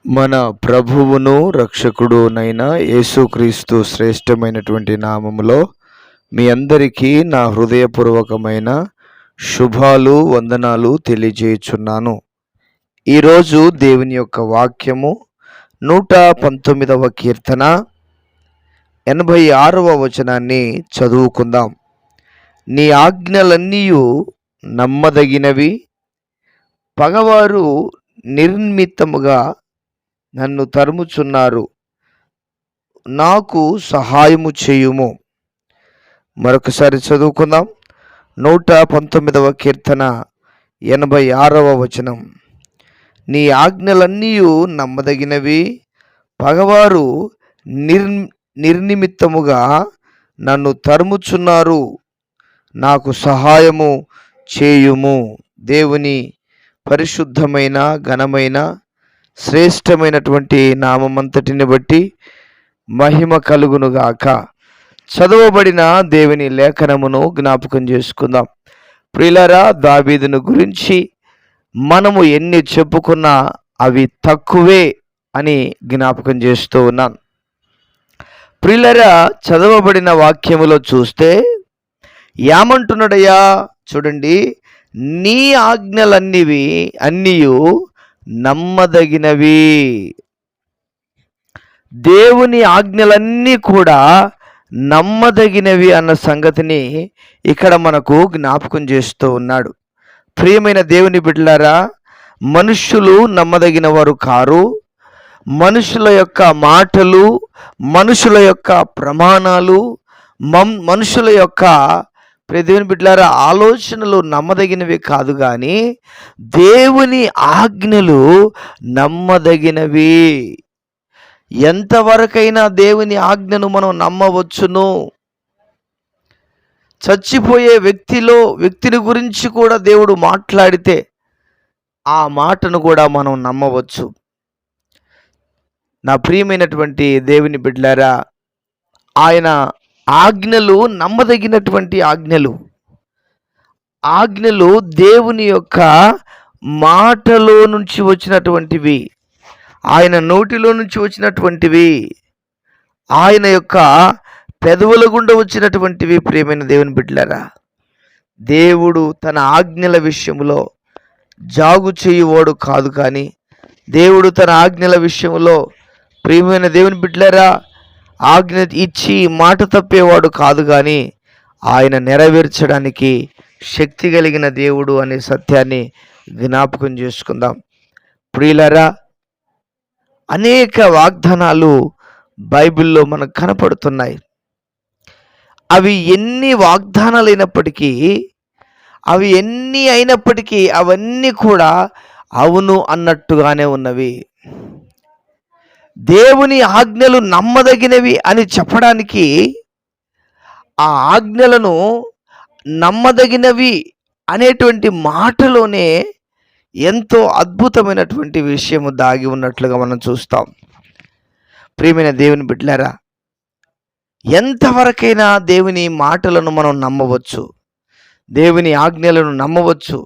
మన ప్రభువును రక్షకుడునైన యేసుక్రీస్తు శ్రేష్టమైనటువంటి నామములో మీ అందరికీ నా హృదయపూర్వకమైన శుభాలు వందనాలు తెలియజేయుచున్నాను. ఈరోజు దేవుని యొక్క వాక్యము 119వ కీర్తన 86వ వచనాన్ని చదువుకుందాం. నీ ఆజ్ఞలన్నీయు నమ్మదగినవి, పగవారు నిర్మితముగా నన్ను తరుముచున్నారు, నాకు సహాయము చేయుము. మరొకసారి చదువుకుందాం. 119వ కీర్తన 86వ వచనం. నీ ఆజ్ఞలన్నీయు నమ్మదగినవి, పగవారు నిర్నిమిత్తముగా నన్ను తరుముచున్నారు, నాకు సహాయము చేయుము. దేవుని పరిశుద్ధమైన ఘనమైన శ్రేష్టమైనటువంటి నామమంతటిని బట్టి మహిమ కలుగునుగాక. చదవబడిన దేవుని లేఖనమును జ్ఞాపకం చేసుకుందాం. ప్రియులారా, దావీదును గురించి మనము ఎన్ని చెప్పుకున్నా అవి తక్కువే అని జ్ఞాపకం చేస్తూ ఉన్నాను. ప్రియులారా, చదవబడిన వాక్యములో చూస్తే ఏమంటున్నాడయ్యా చూడండి, నీ అన్నీయు నమ్మదగినవి. దేవుని ఆజ్ఞలన్నీ కూడా నమ్మదగినవి అన్న సంగతిని ఇక్కడ మనకు జ్ఞాపకం చేస్తూ ఉన్నాడు. ప్రియమైన దేవుని బిడ్డలారా, మనుష్యులు నమ్మదగిన వారు కారు. మనుషుల యొక్క మాటలు, మనుషుల యొక్క ప్రమాణాలు, మనుషుల యొక్క దేవుని బిడ్డలారా ఆలోచనలు నమ్మదగినవి కాదు, కానీ దేవుని ఆజ్ఞలు నమ్మదగినవి. ఎంతవరకైనా దేవుని ఆజ్ఞను మనం నమ్మవచ్చును. చచ్చిపోయే వ్యక్తిని గురించి కూడా దేవుడు మాట్లాడితే ఆ మాటను కూడా మనం నమ్మవచ్చు. నా ప్రియమైనటువంటి దేవుని బిడ్డలారా, ఆయన ఆజ్ఞలు నమ్మదగినటువంటి ఆజ్ఞలు దేవుని యొక్క మాటలో నుంచి వచ్చినటువంటివి, ఆయన నోటిలో నుంచి వచ్చినటువంటివి, ఆయన యొక్క పెదవుల గుండా వచ్చినటువంటివి. ప్రియమైన దేవుని బిడ్డలారా, దేవుడు తన ఆజ్ఞల విషయంలో జాగు చేయువాడు కాదు, కానీ దేవుడు తన ఆజ్ఞల విషయంలో ప్రియమైన దేవుని బిడ్డలారా ఆజ్ఞ ఇచ్చి మాట తప్పేవాడు కాదు, కానీ ఆయన నెరవేర్చడానికి శక్తి కలిగిన దేవుడు అనే సత్యాన్ని జ్ఞాపకం చేసుకుందాం. ప్రియులారా, అనేక వాగ్దానాలు బైబిల్లో మనకు కనపడుతున్నాయి. అవి ఎన్ని వాగ్దానాలు అయినప్పటికీ అవన్నీ కూడా అవును అన్నట్టుగానే ఉన్నవి. దేవుని ఆజ్ఞలు నమ్మదగినవి అని చెప్పడానికి ఆ ఆజ్ఞలను నమ్మదగినవి అనేటువంటి మాటలోనే ఎంతో అద్భుతమైనటువంటి విషయము దాగి ఉన్నట్లుగా మనం చూస్తాం. ప్రియమైన దేవుని బిడ్డలారా, ఎంతవరకైనా దేవుని మాటలను మనం నమ్మవచ్చు, దేవుని ఆజ్ఞలను నమ్మవచ్చు.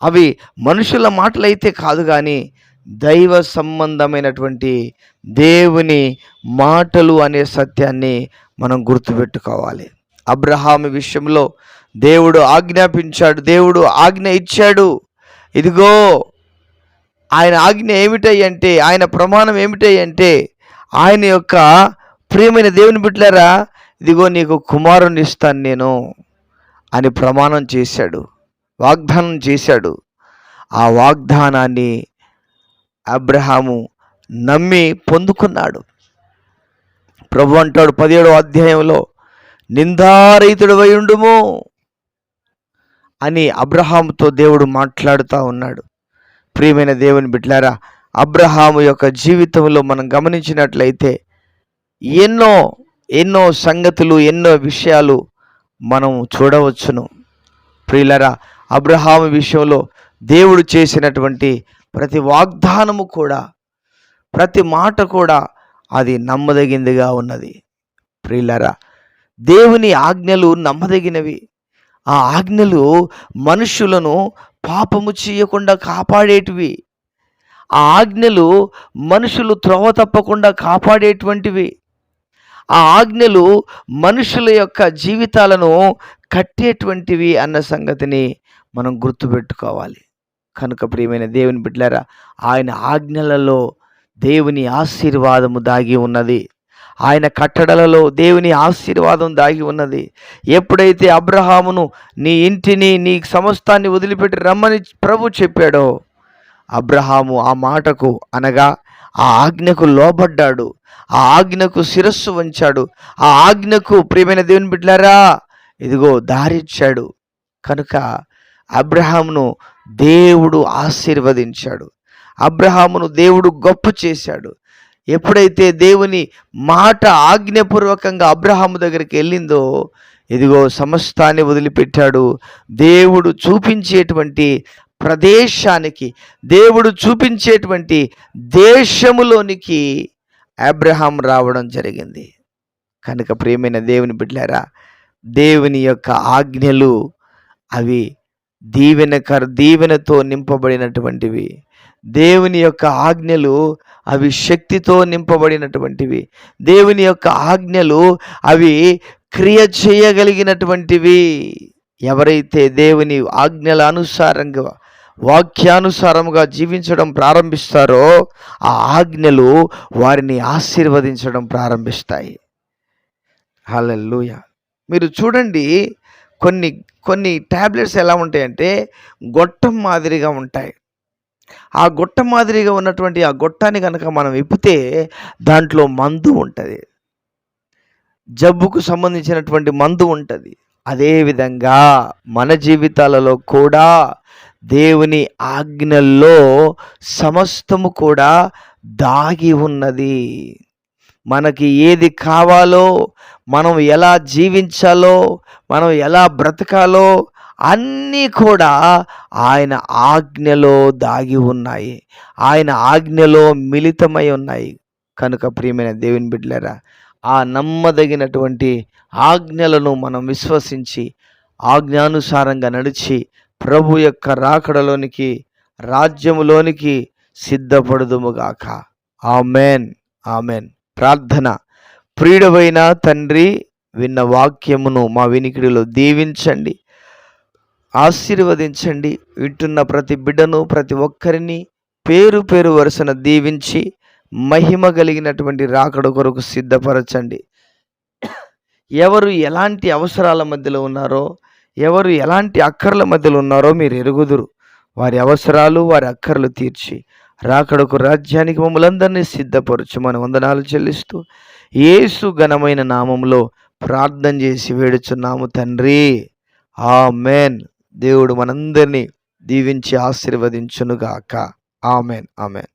అవి మనుషుల మాటలైతే కాదు, కానీ దైవ సంబంధమైనటువంటి దేవుని మాటలు అనే సత్యాన్ని మనం గుర్తుపెట్టుకోవాలి. అబ్రహాము విషయంలో దేవుడు ఆజ్ఞాపించాడు, దేవుడు ఆజ్ఞ ఇచ్చాడు. ఇదిగో ఆయన ఆజ్ఞ ఏమిటంటే, ఆయన ప్రమాణం ఏమిటంటే, ఆయన యొక్క ప్రియమైన దేవుని బిడ్డలారా, ఇదిగో నీకు కుమారుని ఇస్తాను నేను అని ప్రమాణం చేశాడు, వాగ్దానం చేశాడు. ఆ వాగ్దానాన్ని అబ్రహాము నమ్మి పొందుకున్నాడు. ప్రభు అంటాడు 17వ అధ్యాయంలో, నిందారహితుడవై ఉండుము అని అబ్రహాముతో దేవుడు మాట్లాడుతూ ఉన్నాడు. ప్రియమైన దేవుని బిడ్డలారా, అబ్రహాము యొక్క జీవితంలో మనం గమనించినట్లయితే ఎన్నో సంగతులు, ఎన్నో విషయాలు మనం చూడవచ్చును. ప్రియులారా, అబ్రహాము విషయంలో దేవుడు చేసినటువంటి ప్రతి వాగ్దానము కూడా, ప్రతి మాట కూడా అది నమ్మదగిందిగా ఉన్నది. ప్రియులారా, దేవుని ఆజ్ఞలు నమ్మదగినవి. ఆ ఆజ్ఞలు మనుషులను పాపము చేయకుండా కాపాడేటివి. ఆ ఆజ్ఞలు మనుషులు త్రోవ తప్పకుండా కాపాడేటువంటివి. ఆ ఆజ్ఞలు మనుషుల యొక్క జీవితాలను కట్టేటువంటివి అన్న సంగతిని మనం గుర్తుపెట్టుకోవాలి. కనుక ప్రియమైన దేవుని బిడ్డలారా, ఆయన ఆజ్ఞలలో దేవుని ఆశీర్వాదము దాగి ఉన్నది. ఆయన కట్టడలలో దేవుని ఆశీర్వాదం దాగి ఉన్నది. ఎప్పుడైతే అబ్రహామును నీ ఇంటిని నీ సమస్తాన్ని వదిలిపెట్టి రమ్మని ప్రభు చెప్పాడో, అబ్రహాము ఆ మాటకు అనగా ఆ ఆజ్ఞకు లోబడ్డాడు. ఆ ఆజ్ఞకు శిరస్సు వంచాడు. ఆ ఆజ్ఞకు ప్రియమైన దేవుని బిడ్డలారా ఇదిగో దారిచ్చాడు. కనుక అబ్రహామును దేవుడు ఆశీర్వదించాడు. అబ్రహామును దేవుడు గొప్ప చేశాడు. ఎప్పుడైతే దేవుని మాట ఆజ్ఞపూర్వకంగా అబ్రహాము దగ్గరికి వెళ్ళిందో, ఇదిగో సమస్తాన్ని వదిలిపెట్టాడు. దేవుడు చూపించేటువంటి ప్రదేశానికి, దేవుడు చూపించేటువంటి దేశములోనికి అబ్రహాం రావడం జరిగింది. కనుక ప్రియమైన దేవుని బిడ్డలారా, దేవుని యొక్క ఆజ్ఞలు అవి దీవెనతో నింపబడినటువంటివి. దేవుని యొక్క ఆజ్ఞలు అవి శక్తితో నింపబడినటువంటివి. దేవుని యొక్క ఆజ్ఞలు అవి క్రియ చేయగలిగినటువంటివి. ఎవరైతే దేవుని ఆజ్ఞల అనుసారంగా వాక్యానుసారముగా జీవించడం ప్రారంభిస్తారో ఆ ఆజ్ఞలు వారిని ఆశీర్వదించడం ప్రారంభిస్తాయి. హల్లెలూయా. మీరు చూడండి, కొన్ని కొన్ని టాబ్లెట్స్ ఎలా ఉంటాయంటే గొట్టం మాదిరిగా ఉంటాయి. ఆ గొట్టం మాదిరిగా ఉన్నటువంటి ఆ గొట్టాన్ని కనుక మనం విప్పితే దాంట్లో మందు ఉంటుంది, జబ్బుకు సంబంధించినటువంటి మందు ఉంటుంది. అదేవిధంగా మన జీవితాలలో కూడా దేవుని ఆజ్ఞల్లో సమస్తము కూడా దాగి ఉన్నది. మనకి ఏది కావాలో, మనం ఎలా జీవించాలో, మనం ఎలా బ్రతకాలో అన్నీ కూడా ఆయన ఆజ్ఞలో దాగి ఉన్నాయి. ఆయన ఆజ్ఞలో మిళితమై ఉన్నాయి. కనుక ప్రియమైన దేవుని బిడ్డలారా, ఆ నమ్మదగినటువంటి ఆజ్ఞలను మనం విశ్వసించి ఆజ్ఞానుసారంగా నడిచి ప్రభు యొక్క రాకడలోనికి, రాజ్యములోనికి సిద్ధపడుదుముగాక. Amen, amen. ప్రార్థన. ప్రియుడవైన తండ్రి, విన్న వాక్యమును మా వినికిడిలో దీవించండి, ఆశీర్వదించండి. వింటున్న ప్రతి బిడ్డను, ప్రతి ఒక్కరిని పేరు పేరు వరుసన దీవించి మహిమ కలిగినటువంటి రాకడ కొరకు సిద్ధపరచండి. ఎవరు ఎలాంటి అవసరాల మధ్యలో ఉన్నారో, ఎవరు ఎలాంటి అక్కర్ల మధ్యలో ఉన్నారో మీరు ఎరుగుదురు. వారి అవసరాలు, వారి అక్కర్లు తీర్చి రాకడకు, రాజ్యానికి మమ్మల్ని అందరినీ సిద్ధపరచుమని వందనాలు చెల్లిస్తూ యేసు ఘనమైన నామంలో ప్రార్థన చేసి వేడుచున్నాము తండ్రి. ఆమెన్. దేవుడు మనందరినీ దీవించి ఆశీర్వదించునుగాక. Amen, amen.